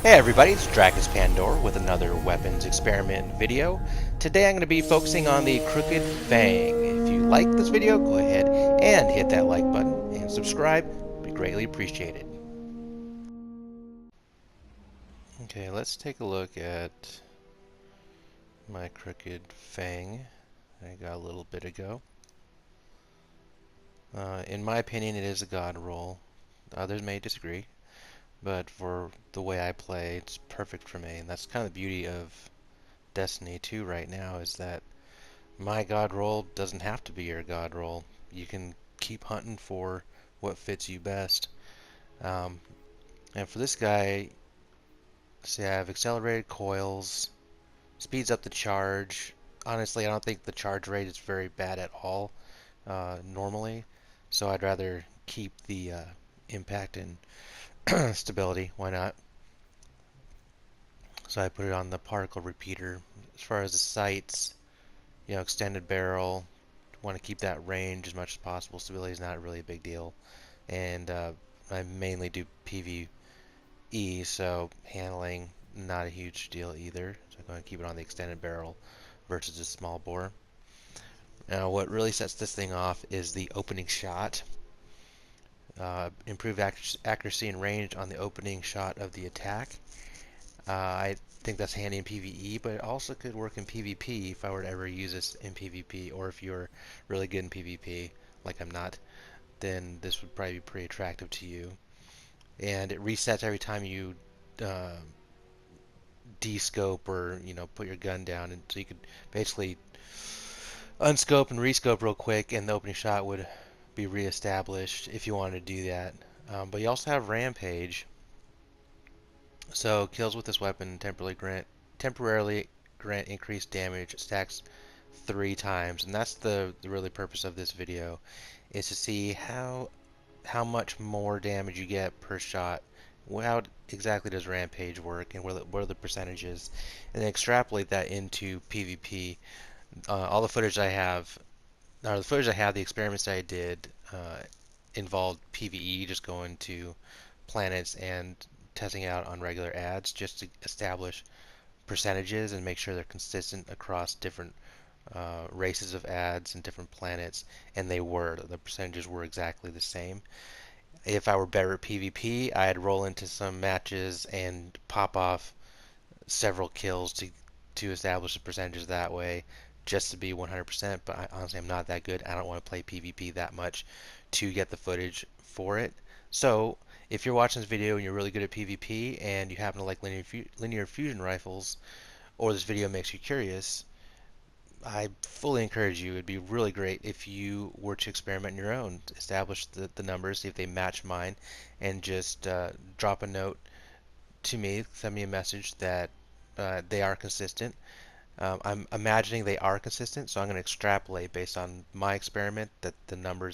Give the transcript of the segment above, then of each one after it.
Hey everybody, it's DracusPandor with another weapons experiment video. Today I'm going to be focusing on the Crooked Fang. If you like this video, go ahead and hit that like button and subscribe. It'd be greatly appreciated. Okay, let's take a look at my Crooked Fang I got a little bit ago. In my opinion, it is a god roll. Others may disagree, but for the way I play, it's perfect for me. And that's kind of the beauty of Destiny 2 right now, is that my god roll doesn't have to be your god roll. You can keep hunting for what fits you best. And for this guy, see, I have accelerated coils, speeds up the charge. Honestly, I don't think the charge rate is very bad at all normally, so I'd rather keep the impact and stability. Why not? So I put it on the particle repeater. As far as the sights, extended barrel, want to keep that range as much as possible. Stability is not really a big deal, and I mainly do PvE, so handling not a huge deal either. So I'm going to keep it on the extended barrel versus the small bore. Now, what really sets this thing off is the opening shot. Improved accuracy and range on the opening shot of the attack. I think that's handy in PvE, but it also could work in PvP if I were to ever use this in PvP, or if you're really good in PvP, like I'm not, then this would probably be pretty attractive to you. And it resets every time you descope or put your gun down, and so you could basically unscope and rescope real quick, and the opening shot would be reestablished if you wanted to do that. But you also have Rampage. So kills with this weapon temporarily grant increased damage, stacks 3 times, and that's the really purpose of this video, is to see how much more damage you get per shot. How exactly does Rampage work, and what are the percentages, and then extrapolate that into PvP. All the footage I have, the experiments I did involved PvE, just going to planets and testing out on regular ads just to establish percentages and make sure they're consistent across different races of ads and different planets, and the percentages were exactly the same. If I were better at PvP, I'd roll into some matches and pop off several kills to establish the percentages that way, just to be 100%, but honestly I'm not that good. I don't want to play PvP that much to get the footage for it. So if you're watching this video and you're really good at PvP and you happen to like linear fusion rifles, or this video makes you curious, I fully encourage you. It'd be really great if you were to experiment on your own, establish the numbers, see if they match mine, and just drop a note to me, send me a message that they are consistent. I'm imagining they are consistent, so I'm going to extrapolate based on my experiment that I'm going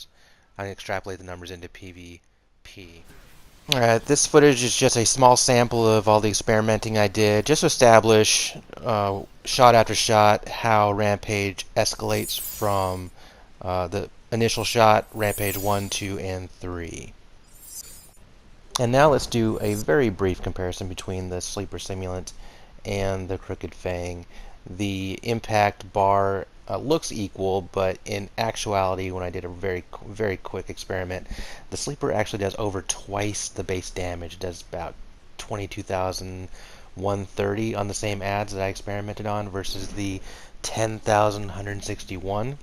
to extrapolate the numbers into PvP. Alright, this footage is just a small sample of all the experimenting I did, just to establish shot after shot how Rampage escalates from the initial shot, Rampage 1, 2, and 3. And now let's do a very brief comparison between the Sleeper Simulant and the Crooked Fang. The impact bar looks equal, but in actuality, when I did a very quick experiment, the Sleeper actually does over twice the base damage. It does about 22,130 on the same ads that I experimented on versus the 10,161.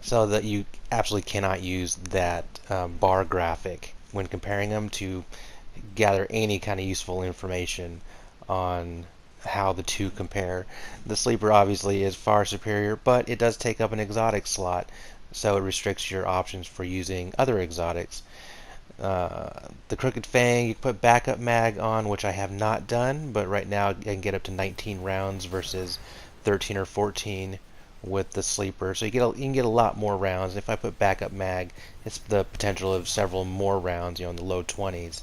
So that you absolutely cannot use that bar graphic when comparing them to gather any kind of useful information on how the two compare. The Sleeper obviously is far superior, but it does take up an exotic slot, so it restricts your options for using other exotics. The Crooked Fang, you can put backup mag on, which I have not done, but right now I can get up to 19 rounds versus 13 or 14 with the Sleeper, so you can get a lot more rounds. If I put backup mag, it's the potential of several more rounds, in the low 20s.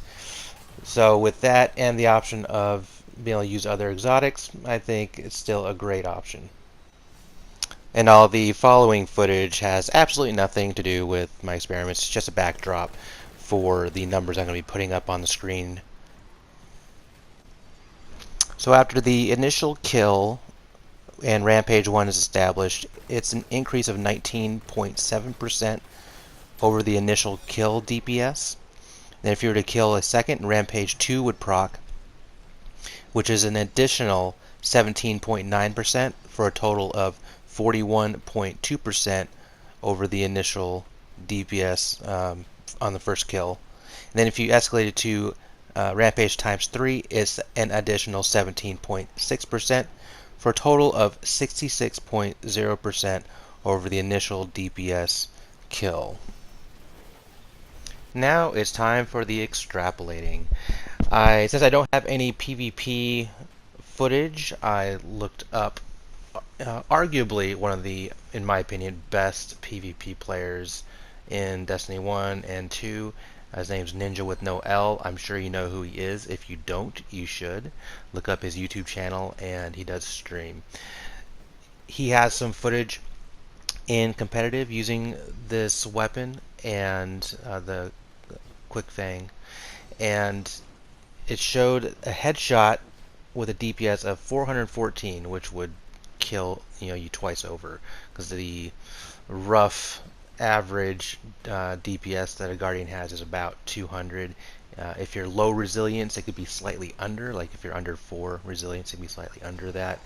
So with that and the option of being able to use other exotics, I think it's still a great option. And all the following footage has absolutely nothing to do with my experiments. It's just a backdrop for the numbers I'm going to be putting up on the screen. So after the initial kill and Rampage 1 is established, it's an increase of 19.7% over the initial kill DPS. Then if you were to kill a second, Rampage 2 would proc, which is an additional 17.9% for a total of 41.2% over the initial DPS on the first kill. And then if you escalate it to Rampage times 3, it's an additional 17.6% for a total of 66.0% over the initial DPS kill. Now it's time for the extrapolating. Since I don't have any PvP footage, I looked up arguably one of the, in my opinion, best PvP players in Destiny 1 and 2. His name's Ninja with no L. I'm sure you know who he is. If you don't, you should. Look up his YouTube channel, and he does stream. He has some footage in competitive using this weapon and the Quick Fang, and it showed a headshot with a DPS of 414, which would kill you twice over, because the rough average DPS that a Guardian has is about 200. If you're low resilience, it could be slightly under. Like if you're under 4 resilience, it could be slightly under that.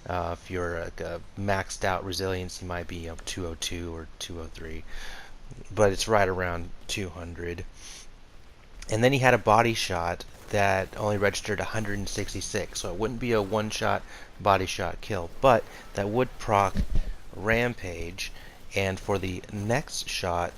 If you're like a maxed out resilience, you might be up 202 or 203, but it's right around 200. And then he had a body shot that only registered 166, so it wouldn't be a one-shot body shot kill, but that would proc Rampage. And for the next shot,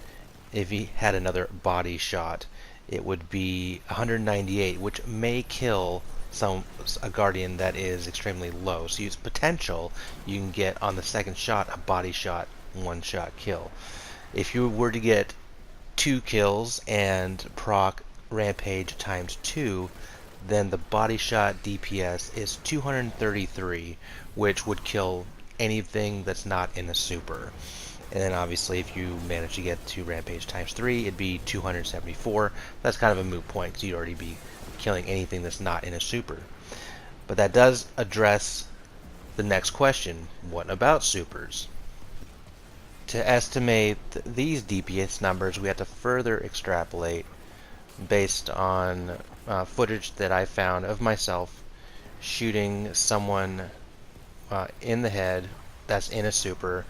if he had another body shot, it would be 198, which may kill a Guardian that is extremely low. So it's potential you can get on the second shot a body shot, one-shot kill. If you were to get 2 kills and proc Rampage times 2, then the body shot DPS is 233, which would kill anything that's not in a super. And then obviously if you manage to get to Rampage times 3, it'd be 274. That's kind of a moot point, because you'd already be killing anything that's not in a super. But that does address the next question: what about supers? To estimate these DPS numbers, we have to further extrapolate based on footage that I found of myself shooting someone in the head that's in a super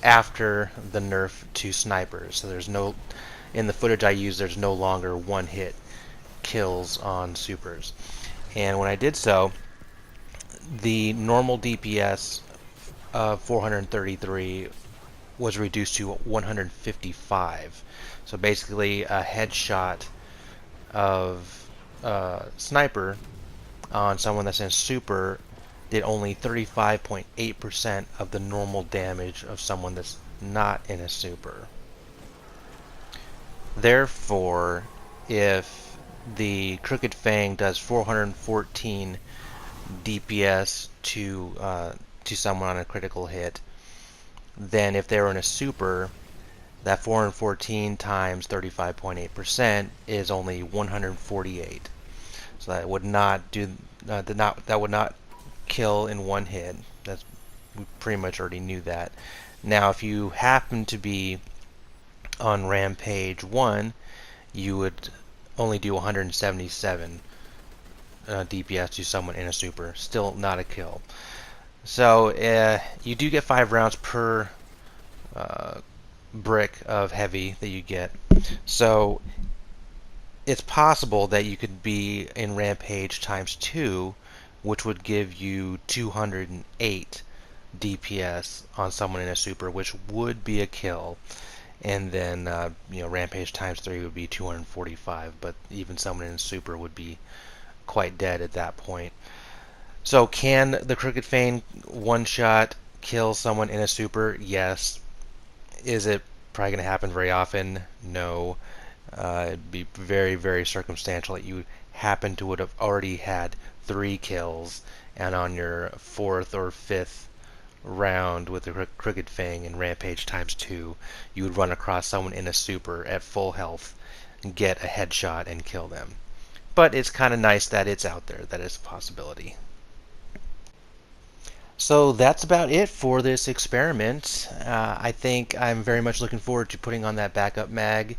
after the nerf to snipers. So there's no, in the footage I use, there's no longer one-hit kills on supers. And when I did so, the normal DPS of 433 was reduced to 155. So basically a headshot of sniper on someone that's in super did only 35.8% of the normal damage of someone that's not in a super. Therefore, if the Crooked Fang does 414 DPS to someone on a critical hit, then if they're in a super, that 414 times 35.8% is only 148. So that would not do that would not kill in one hit. We pretty much already knew that. Now, if you happen to be on Rampage 1, you would only do 177 DPS to someone in a super. Still not a kill. So you do get 5 rounds per brick of heavy that you get. So it's possible that you could be in Rampage times 2, which would give you 208 DPS on someone in a super, which would be a kill. And then Rampage times 3 would be 245, but even someone in a super would be quite dead at that point. So can the Crooked Fang one-shot kill someone in a super? Yes. Is it probably going to happen very often? No. It'd be very, very circumstantial that you happen to would have already had 3 kills, and on your 4th or 5th round with the Crooked Fang and Rampage times 2, you would run across someone in a super at full health and get a headshot and kill them. But it's kind of nice that it's out there, that it's a possibility. So that's about it for this experiment. I think I'm very much looking forward to putting on that backup mag.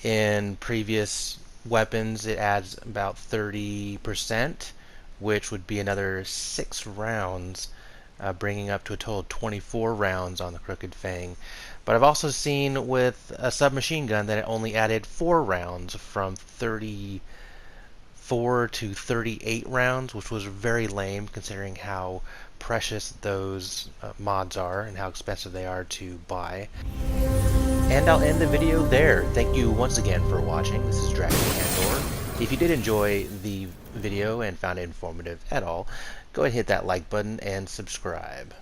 In previous weapons, it adds about 30%, which would be another 6 rounds, bringing up to a total of 24 rounds on the Crooked Fang. But I've also seen with a submachine gun that it only added 4 rounds from 34 to 38 rounds, which was very lame considering how precious those mods are and how expensive they are to buy. And I'll end the video there. Thank you once again for watching. This is DracusPandor. If you did enjoy the video and found it informative at all, go ahead and hit that like button and subscribe.